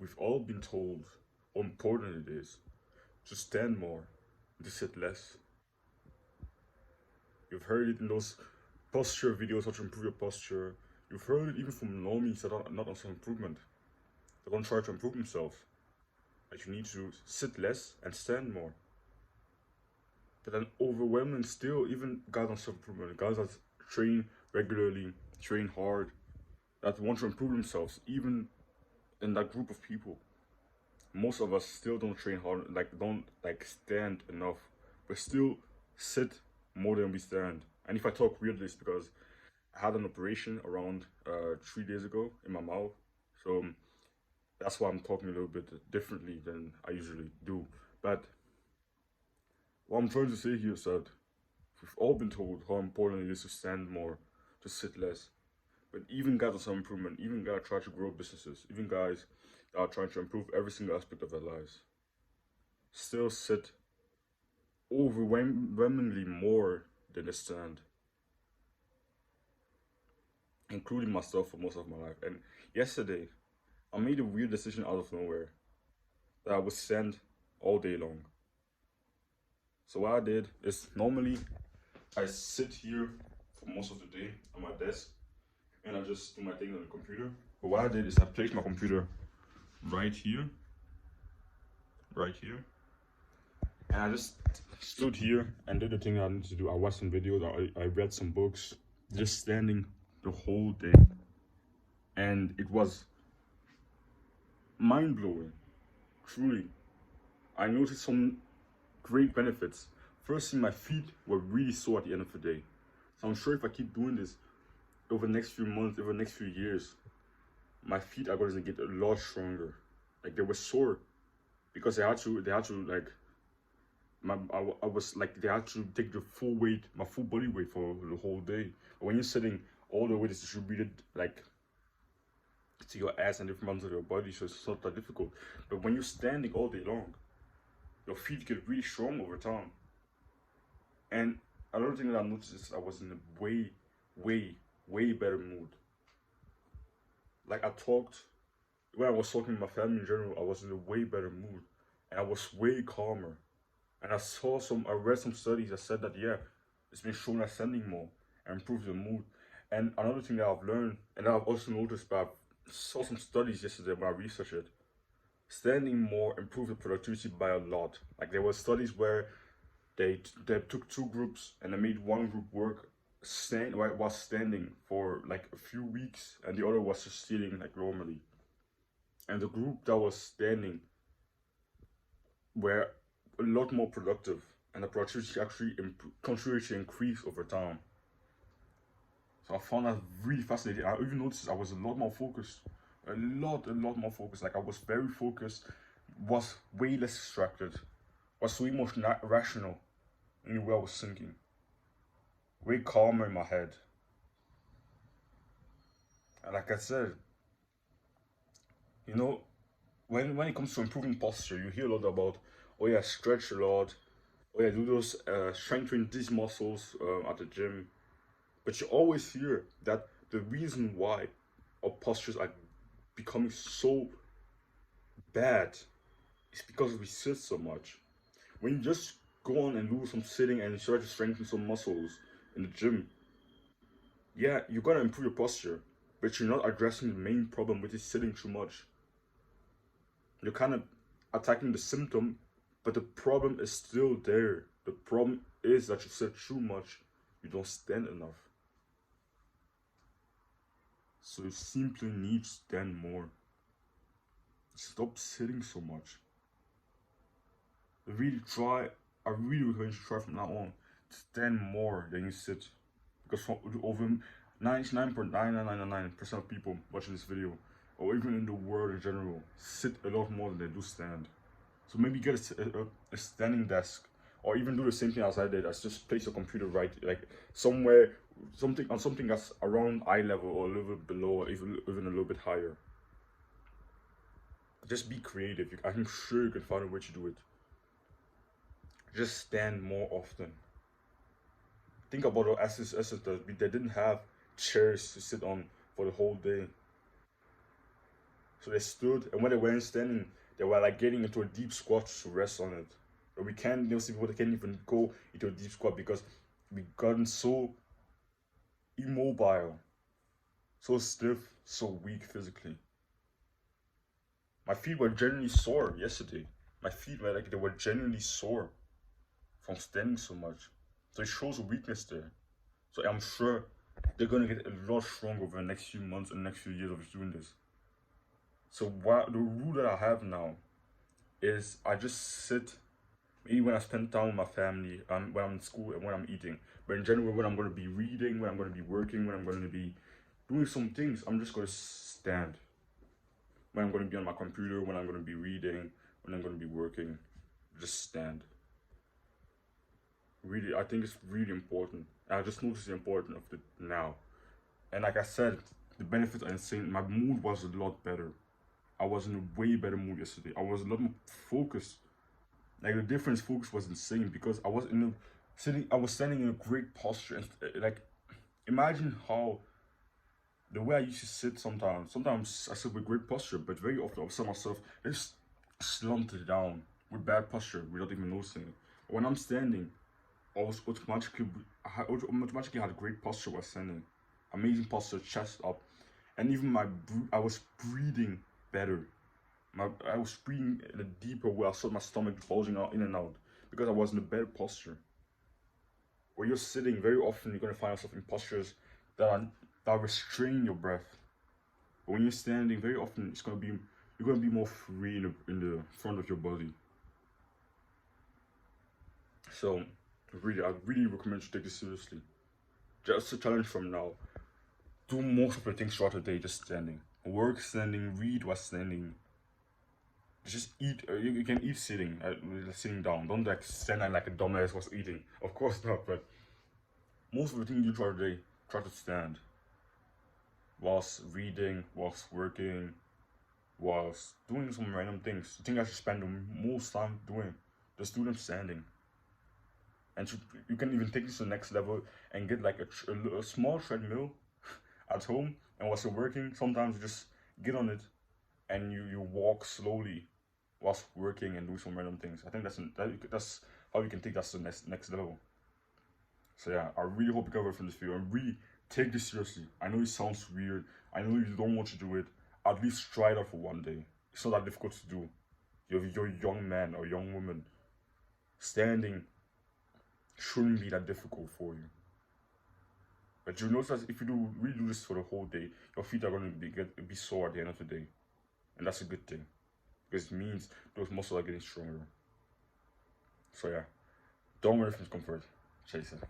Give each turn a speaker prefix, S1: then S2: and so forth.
S1: We've all been told how important it is to stand more and to sit less. You've heard it in those posture videos, how to improve your posture. You've heard it even from normies that are not on self improvement. They don't try to improve themselves. That you need to sit less and stand more. But then overwhelming still, even guys on self improvement, guys that train regularly, train hard, that want to improve themselves, even in that group of people, most of us still don't train hard, don't stand enough. We still sit more than we stand. And if I talk weirdly, it's because I had an operation around 3 days ago in my mouth. So that's why I'm talking a little bit differently than I usually do. But what I'm trying to say here is that we've all been told how important it is to stand more, to sit less. But even guys on some improvement, even guys try to grow businesses, even guys that are trying to improve every single aspect of their lives, still sit overwhelmingly more than they stand, including myself for most of my life. And yesterday, I made a weird decision out of nowhere that I would stand all day long. So what I did is normally I sit here for most of the day on my desk and I just do my thing on the computer. But what I did is I placed my computer right here, right here, and I just stood here and did the thing I needed to do. I watched some videos, I read some books, just standing the whole day. And it was mind blowing, truly. I noticed some great benefits. Firstly, my feet were really sore at the end of the day. So I'm sure if I keep doing this over the next few months, over the next few years, my feet are going to get a lot stronger. Like they were sore because they had to like I was like they had to take the full weight, my full body weight for the whole day. But when you're sitting, all the weight is distributed like to your ass and different parts of your body, so it's not that difficult. But when you're standing all day long, your feet get really strong over time. And another thing that I noticed is I was in a way better mood. Like when I was talking to my family in general, I was in a way better mood, and I was way calmer. And I read some studies that said that yeah, it's been shown that standing more and improves your mood. And another thing that I've learned, and that I've also noticed, but I saw some studies yesterday when I researched it, standing more improved the productivity by a lot. Like there were studies where they took two groups and they made one group work while standing for like a few weeks, and the other was just sitting like normally. And the group that was standing were a lot more productive, and the productivity actually continued to increase over time. So I found that really fascinating. I even noticed I was a lot more focused, a lot more focused. Like I was very focused, was way less distracted, was way more rational in the way I was thinking, way calmer in my head. And like I said, you know, when it comes to improving posture, you hear a lot about, oh yeah, stretch a lot, oh yeah, do those strengthen these muscles at the gym. But you always hear that the reason why our postures are becoming so bad is because we sit so much. When you just go on and do some sitting and you try to strengthen some muscles in the gym, yeah, you're gonna improve your posture, but you're not addressing the main problem, which is sitting too much. You're kind of attacking the symptom, but the problem is still there. The problem is that you sit too much, you don't stand enough. So you simply need to stand more. Stop sitting so much. Really try, I really recommend you try from now on to stand more than you sit. Because for over 99.9999% of people watching this video, or even in the world in general, sit a lot more than they do stand. So maybe get a standing desk, or even do the same thing as I did. As just place your computer right, like somewhere, something that's around eye level or a little bit below, or even a little bit higher. Just be creative. I'm sure you can find a way to do it. Just stand more often. Think about our ancestors. They didn't have chairs to sit on for the whole day. So they stood, and when they weren't standing, they were like getting into a deep squat to rest on it. But we can't, see people that can't even go into a deep squat because we've gotten so immobile, so stiff, so weak physically. My feet were genuinely sore yesterday. My feet were like, they were genuinely sore from standing so much. So it shows a weakness there. So I'm sure they're gonna get a lot stronger over the next few months and next few years of doing this. So what the rule that I have now is I just sit, maybe when I spend time with my family, when I'm in school and when I'm eating. But in general, when I'm gonna be reading, when I'm gonna be working, when I'm gonna be doing some things, I'm just gonna stand. When I'm gonna be on my computer, when I'm gonna be reading, when I'm gonna be working, just stand. Really, I think it's really important. I just noticed the importance of it now. And like I said, the benefits are insane. My mood was a lot better. I was in a way better mood yesterday. I was a lot more focused. Like the difference focus was insane because I was in a I was standing in a great posture and like imagine how the way I used to sit sometimes. Sometimes I sit with great posture, but very often I set myself just slumped down with bad posture without even noticing it. When I'm standing, I was automatically had great posture while standing, amazing posture, chest up, and even I was breathing better. I was breathing in a deeper way. I saw my stomach bulging out in and out because I was in a better posture. Where you're sitting, very often you're gonna find yourself in postures that restrain your breath. But when you're standing, very often you're gonna be more free in the front of your body. So really, I really recommend you take this seriously. Just a challenge from now. Do most of the things throughout the day just standing. Work standing, read while standing. Just eat. You can eat sitting down. Don't like stand like a dumbass was eating. Of course not. But most of the things you do throughout the day, try to stand. Whilst reading, whilst working, whilst doing some random things. The thing I should spend the most time doing, just do them standing. And you can even take this to the next level and get like a small treadmill at home. And whilst you're working, sometimes you just get on it and you walk slowly whilst working and do some random things. I think that's how you can take that to the next level. So yeah, I really hope you got from this video and really take this seriously. I know it sounds weird. I know you don't want to do it. At least try it out for one day. It's not that difficult to do. You're a young man or young woman. Standing shouldn't be that difficult for you. But you notice that if you really do this for the whole day, your feet are going to be sore at the end of the day. And that's a good thing. Because it means those muscles are getting stronger. So yeah, don't worry from discomfort. Chase it.